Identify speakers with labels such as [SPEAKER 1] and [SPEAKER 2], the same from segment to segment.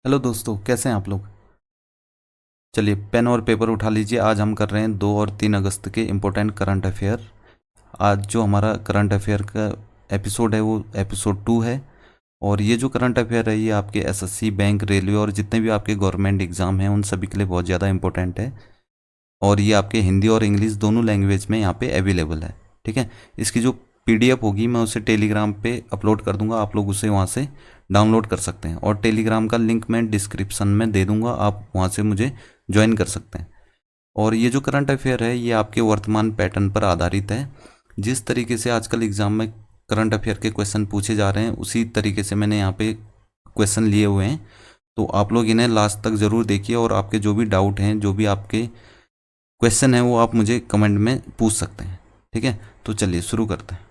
[SPEAKER 1] Hello दोस्तों, कैसे हैं आप लोग। चलिए पेन और पेपर उठा लीजिए। आज हम कर रहे हैं 2 और 3 अगस्त के इम्पोर्टेंट करंट अफेयर। आज जो हमारा करंट अफेयर का एपिसोड है वो एपिसोड 2 है। और ये जो करंट अफेयर है ये आपके एसएससी, बैंक, रेलवे और जितने भी आपके गवर्नमेंट एग्ज़ाम हैं उन सभी के लिए बहुत ज़्यादा इंपॉर्टेंट है। और ये आपके हिंदी और इंग्लिश दोनों लैंग्वेज में यहाँ पे अवेलेबल है। ठीक है। इसकी जो पीडीएफ होगी मैं उसे टेलीग्राम पे अपलोड कर दूंगा, आप लोग उसे वहाँ से डाउनलोड कर सकते हैं। और टेलीग्राम का लिंक मैं डिस्क्रिप्शन में दे दूंगा, आप वहाँ से मुझे ज्वाइन कर सकते हैं। और ये जो करंट अफेयर है ये आपके वर्तमान पैटर्न पर आधारित है। जिस तरीके से आजकल एग्ज़ाम में करंट अफेयर के क्वेश्चन पूछे जा रहे हैं उसी तरीके से मैंने यहाँ पे क्वेश्चन लिए हुए हैं। तो आप लोग इन्हें लास्ट तक ज़रूर देखिए और आपके जो भी डाउट हैं, जो भी आपके क्वेश्चन है वो आप मुझे कमेंट में पूछ सकते हैं। ठीक है, तो चलिए शुरू करते हैं।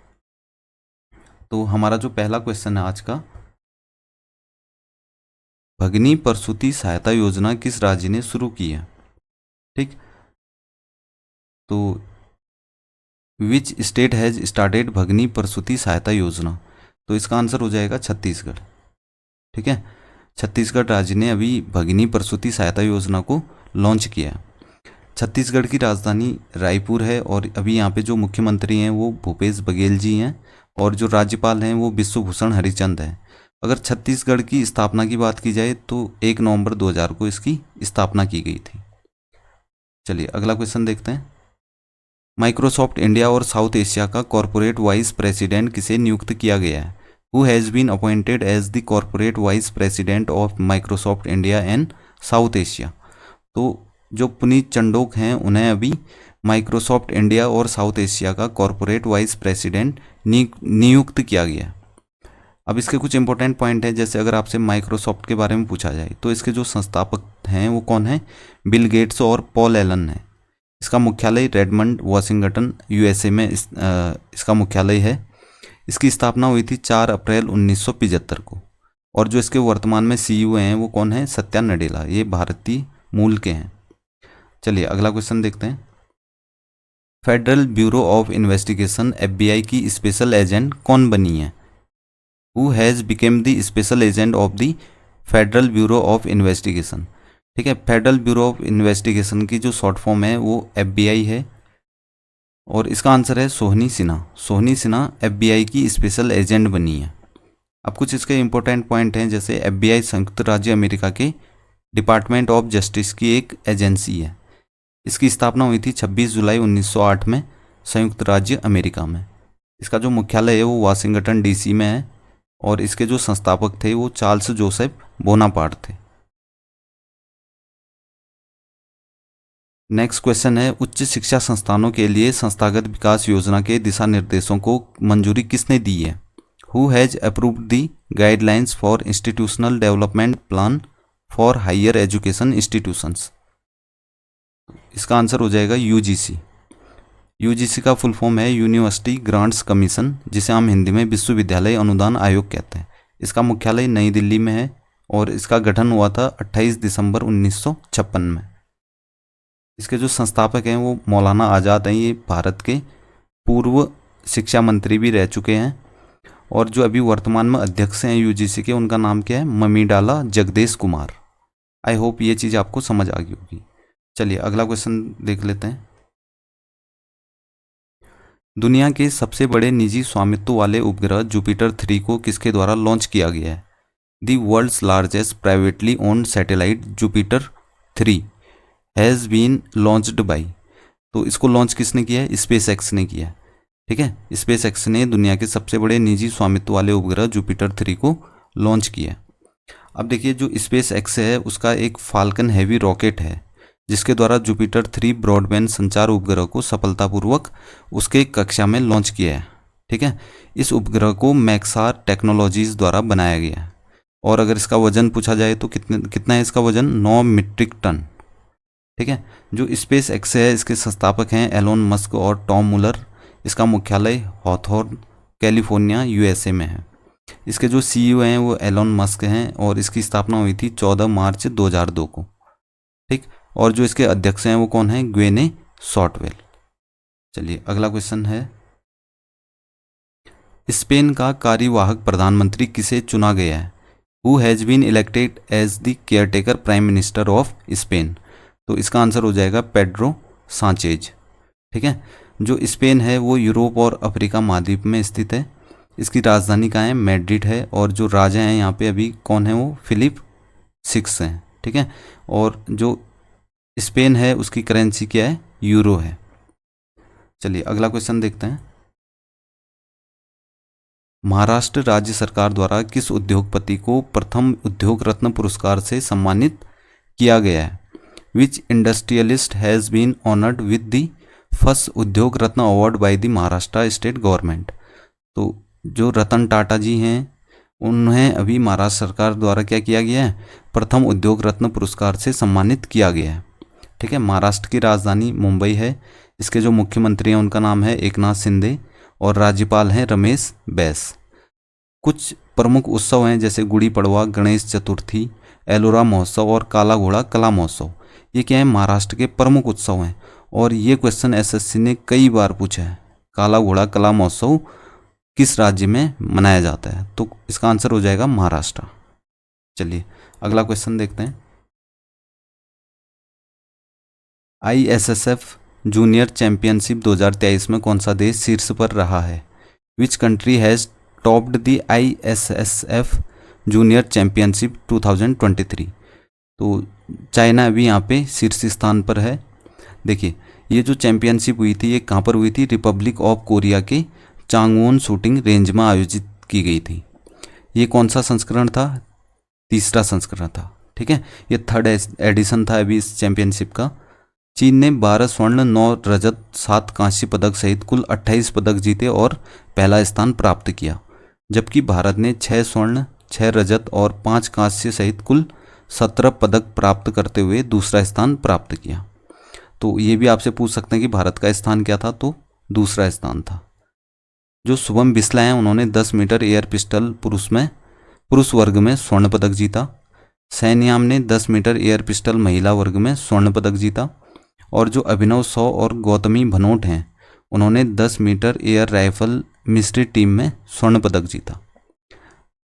[SPEAKER 1] तो हमारा जो पहला क्वेश्चन है आज का, भगिनी प्रसूति सहायता योजना किस राज्य ने शुरू की है। ठीक, तो विच स्टेट हैज स्टार्टेड भगिनी प्रसूति सहायता योजना। तो इसका आंसर हो जाएगा छत्तीसगढ़। ठीक है, छत्तीसगढ़ राज्य ने अभी भगिनी प्रसूति सहायता योजना को लॉन्च किया है। छत्तीसगढ़ की राजधानी रायपुर है और अभी यहाँ पे जो मुख्यमंत्री हैं वो भूपेश बघेल जी हैं और जो राज्यपाल हैं वो विश्वभूषण हरिचंद हैं। अगर छत्तीसगढ़ की स्थापना की बात की जाए तो 1 नवंबर 2000 को इसकी स्थापना की गई थी। चलिए अगला क्वेश्चन देखते हैं। माइक्रोसॉफ्ट इंडिया और साउथ एशिया का कॉरपोरेट वाइस प्रेसिडेंट किसे नियुक्त किया गया है। Who has been appointed as the corporate vice president of Microsoft India and South Asia. तो जो पुनीत चंडोक हैं उन्हें अभी माइक्रोसॉफ्ट इंडिया और साउथ एशिया का कॉरपोरेट वाइस प्रेसिडेंट नियुक्त किया गया। अब इसके कुछ इंपॉर्टेंट पॉइंट हैं, जैसे अगर आपसे माइक्रोसॉफ्ट के बारे में पूछा जाए तो इसके जो संस्थापक हैं वो कौन है, बिल गेट्स और पॉल एलन है। इसका मुख्यालय रेडमंड वाशिंगटन यूएसए में इसका मुख्यालय है। इसकी स्थापना हुई थी 4 अप्रैल 1975 को। और जो इसके वर्तमान में सीईओ हैं वो कौन है, सत्या नडेला, ये भारतीय मूल के हैं। चलिए अगला क्वेश्चन देखते हैं। Federal bureau of investigation FBI की स्पेशल एजेंट कौन बनी है। Who has became the special agent of the federal bureau of investigation. ठीक है, फेडरल ब्यूरो ऑफ इन्वेस्टिगेशन की जो शॉर्ट फॉर्म है वो एफबीआई है और इसका आंसर है सोहनी सिन्हा। सोहनी सिन्हा एफबीआई की स्पेशल एजेंट बनी है। अब कुछ इसके इंपॉर्टेंट पॉइंट हैं, जैसे एफबीआई संयुक्त राज्य अमेरिका के डिपार्टमेंट ऑफ जस्टिस की एक एजेंसी है। इसकी स्थापना हुई थी 26 जुलाई 1908 में संयुक्त राज्य अमेरिका में। इसका जो मुख्यालय है वो वाशिंगटन डीसी में है और इसके जो संस्थापक थे वो चार्ल्स जोसेफ बोनापार्ट थे। नेक्स्ट क्वेश्चन है, उच्च शिक्षा संस्थानों के लिए संस्थागत विकास योजना के दिशा निर्देशों को मंजूरी किसने दी है। Who has approved the guidelines for institutional development plan for higher education institutions. इसका आंसर हो जाएगा यूजीसी। यूजीसी का फुल फॉर्म है यूनिवर्सिटी ग्रांट्स कमीशन, जिसे हम हिंदी में विश्वविद्यालय अनुदान आयोग कहते हैं। इसका मुख्यालय नई दिल्ली में है और इसका गठन हुआ था 28 दिसंबर 1956 में। इसके जो संस्थापक हैं वो मौलाना आज़ाद हैं, ये भारत के पूर्व शिक्षा मंत्री भी रह चुके हैं। और जो अभी वर्तमान में अध्यक्ष हैं यूजीसी के, उनका नाम क्या है, ममीडाला जगदेश कुमार। आई होप ये चीज़ आपको समझ आ गई होगी। चलिए अगला क्वेश्चन देख लेते हैं। दुनिया के सबसे बड़े निजी स्वामित्व वाले उपग्रह जुपिटर 3 को किसके द्वारा लॉन्च किया गया है। The world's largest privately owned satellite Jupiter 3 has been launched by. तो इसको लॉन्च किसने किया है, स्पेस एक्स ने किया है। ठीक है, स्पेस एक्स ने दुनिया के सबसे बड़े निजी स्वामित्व वाले उपग्रह जुपिटर 3 को लॉन्च किया। अब देखिए जो स्पेस एक्स है उसका एक फाल्कन हैवी रॉकेट है जिसके द्वारा जुपिटर 3 ब्रॉडबैंड संचार उपग्रह को सफलतापूर्वक उसके कक्षा में लॉन्च किया है। ठीक है, इस उपग्रह को मैक्सार टेक्नोलॉजीज द्वारा बनाया गया है। और अगर इसका वजन पूछा जाए तो कितना है इसका वजन, 9 मीट्रिक टन। ठीक है, जो स्पेस एक्स है इसके संस्थापक हैं एलोन मस्क और टॉम मुलर। इसका मुख्यालय हॉथॉर्न कैलिफोर्निया यूएसए में है। इसके जो सीईओ हैं वो एलोन मस्क हैं और इसकी स्थापना हुई थी 14 मार्च 2002 को। ठीक, और जो इसके अध्यक्ष हैं वो कौन है, ग्वेने शॉर्टवेल। चलिए अगला क्वेश्चन है, स्पेन का कार्यवाहक प्रधानमंत्री किसे चुना गया है। Who has been elected as the caretaker prime minister of Spain. तो इसका आंसर हो जाएगा पेड्रो सांचेज। ठीक है, जो स्पेन है वो यूरोप और अफ्रीका महाद्वीप में स्थित है। इसकी राजधानी कहाँ है? मैड्रिड है। और जो राजा हैं यहाँ पे अभी कौन है? वो फिलिप 6 हैं। ठीक है, और जो स्पेन है उसकी करेंसी क्या है? यूरो है। चलिए अगला क्वेश्चन देखते हैं। महाराष्ट्र राज्य सरकार द्वारा किस उद्योगपति को प्रथम उद्योग रत्न पुरस्कार से सम्मानित किया गया है? Which industrialist has been honoured with the first Udyog Ratna award by the Maharashtra state government. तो जो रतन टाटा जी हैं उन्हें अभी महाराष्ट्र सरकार द्वारा क्या किया गया है? प्रथम उद्योग रत्न पुरस्कार से सम्मानित किया गया है। ठीक है, महाराष्ट्र की राजधानी मुंबई है। इसके जो मुख्यमंत्री हैं उनका नाम है एकनाथ शिंदे और राज्यपाल हैं रमेश बैस। कुछ प्रमुख उत्सव हैं जैसे गुड़ी पड़वा, गणेश चतुर्थी, एलोरा महोत्सव और काला घोड़ा कला महोत्सव। ये क्या है? महाराष्ट्र के प्रमुख उत्सव हैं और ये क्वेश्चन एसएससी ने कई बार पूछा है। काला घोड़ा कला महोत्सव किस राज्य में मनाया जाता है? तो इसका आंसर हो जाएगा महाराष्ट्र। चलिए अगला क्वेश्चन देखते हैं। ISSF जूनियर चैंपियनशिप 2023 में कौन सा देश शीर्ष पर रहा है? Which country has topped the ISSF junior championship 2023। तो चाइना अभी यहाँ पे शीर्ष स्थान पर है। देखिए ये जो चैंपियनशिप हुई थी ये कहाँ पर हुई थी? रिपब्लिक ऑफ कोरिया के चांगवोन शूटिंग रेंज में आयोजित की गई थी। ये कौन सा संस्करण था? तीसरा संस्करण था। ठीक है, ये 3rd एडिशन था अभी इस चैंपियनशिप का। चीन ने 12 स्वर्ण, 9 रजत, 7 कांस्य पदक सहित कुल 28 पदक जीते और पहला स्थान प्राप्त किया, जबकि भारत ने 6 स्वर्ण, 6 रजत और 5 कांस्य सहित कुल 17 पदक प्राप्त करते हुए दूसरा स्थान प्राप्त किया। तो ये भी आपसे पूछ सकते हैं कि भारत का स्थान क्या था? तो दूसरा स्थान था। जो शुभम बिस्ला हैं उन्होंने 10 मीटर एयर पिस्टल पुरुष वर्ग में स्वर्ण पदक जीता। सैन्याम ने 10 मीटर एयर पिस्टल महिला वर्ग में स्वर्ण पदक जीता। और जो अभिनव 100 और गौतमी भनोट हैं उन्होंने 10 मीटर एयर राइफल मिश्रित टीम में स्वर्ण पदक जीता।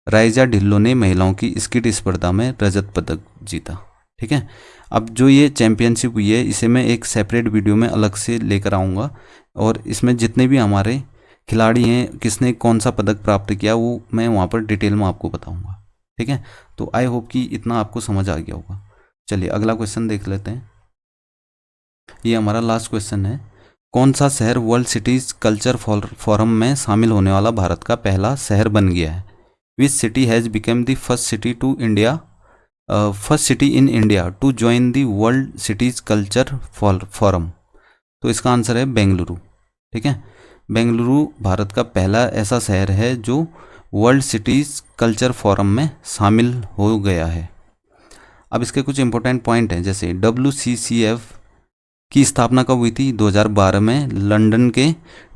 [SPEAKER 1] राइजा ढिल्लो ने महिलाओं की स्कीट स्पर्धा में रजत पदक जीता। ठीक है, अब जो ये चैंपियनशिप हुई है इसे मैं एक सेपरेट वीडियो में अलग से लेकर आऊँगा और इसमें जितने भी हमारे खिलाड़ी हैं किसने कौन सा पदक प्राप्त किया वो मैं वहाँ पर डिटेल में आपको बताऊँगा। ठीक है, तो आई होप कि इतना आपको समझ आ गया होगा। चलिए अगला क्वेश्चन देख लेते हैं। ये हमारा लास्ट क्वेश्चन है। कौन सा शहर वर्ल्ड सिटीज कल्चर फोरम में शामिल होने वाला भारत का पहला शहर बन गया है? Which city has become the first city in India to join the World Cities Culture Forum. तो इसका आंसर है बेंगलुरु। ठीक है, बेंगलुरु भारत का पहला ऐसा शहर है जो वर्ल्ड सिटीज कल्चर फोरम में शामिल हो गया है। अब इसके कुछ इंपॉर्टेंट पॉइंट हैं जैसे WCCF की स्थापना कब हुई थी? 2012 में लंदन के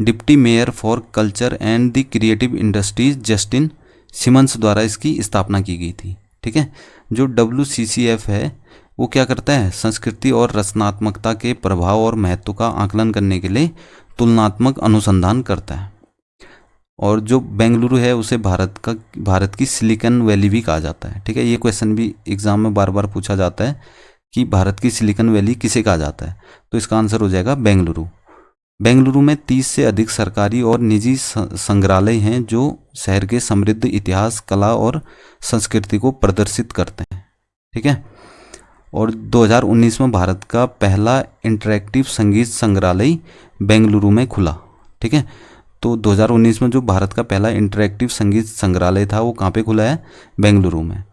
[SPEAKER 1] deputy mayor for culture and the creative industries Justin Simons द्वारा इसकी स्थापना की गई थी। ठीक है, जो WCCF है वो क्या करता है? संस्कृति और रचनात्मकता के प्रभाव और महत्व का आकलन करने के लिए तुलनात्मक अनुसंधान करता है। और जो बेंगलुरु है उसे भारत की सिलिकॉन वैली भी कहा जाता है। ठीक है, ये क्वेश्चन भी एग्जाम में बार बार पूछा जाता है कि भारत की सिलिकॉन वैली किसे कहा जाता है? तो इसका आंसर हो जाएगा बेंगलुरु। बेंगलुरु में 30 से अधिक सरकारी और निजी संग्रहालय हैं जो शहर के समृद्ध इतिहास, कला और संस्कृति को प्रदर्शित करते हैं। ठीक है, और 2019 में भारत का पहला इंटरैक्टिव संगीत संग्रहालय बेंगलुरु में खुला। ठीक है, तो 2019 में जो भारत का पहला इंटरैक्टिव संगीत संग्रहालय था वो कहाँ पे खुला है? बेंगलुरु में।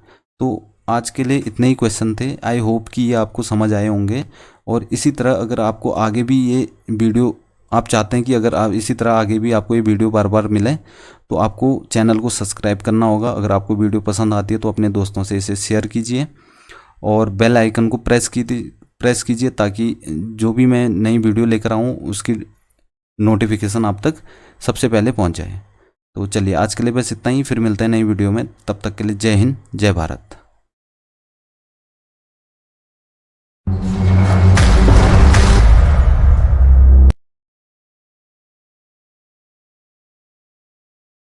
[SPEAKER 1] तो आज के लिए इतने ही क्वेश्चन थे। आई होप कि ये आपको समझ आए होंगे। और इसी तरह अगर आपको आगे भी ये वीडियो आप चाहते हैं कि अगर आप इसी तरह आगे भी आपको ये वीडियो बार बार मिले तो आपको चैनल को सब्सक्राइब करना होगा। अगर आपको वीडियो पसंद आती है तो अपने दोस्तों से इसे शेयर कीजिए और बेल आइकन को प्रेस कीजिए ताकि जो भी मैं नई वीडियो लेकर आऊँ उसकी नोटिफिकेशन आप तक सबसे पहले पहुँच जाए। तो चलिए आज के लिए बस इतना ही, फिर मिलते हैं नई वीडियो में। तब तक के लिए जय हिंद, जय भारत।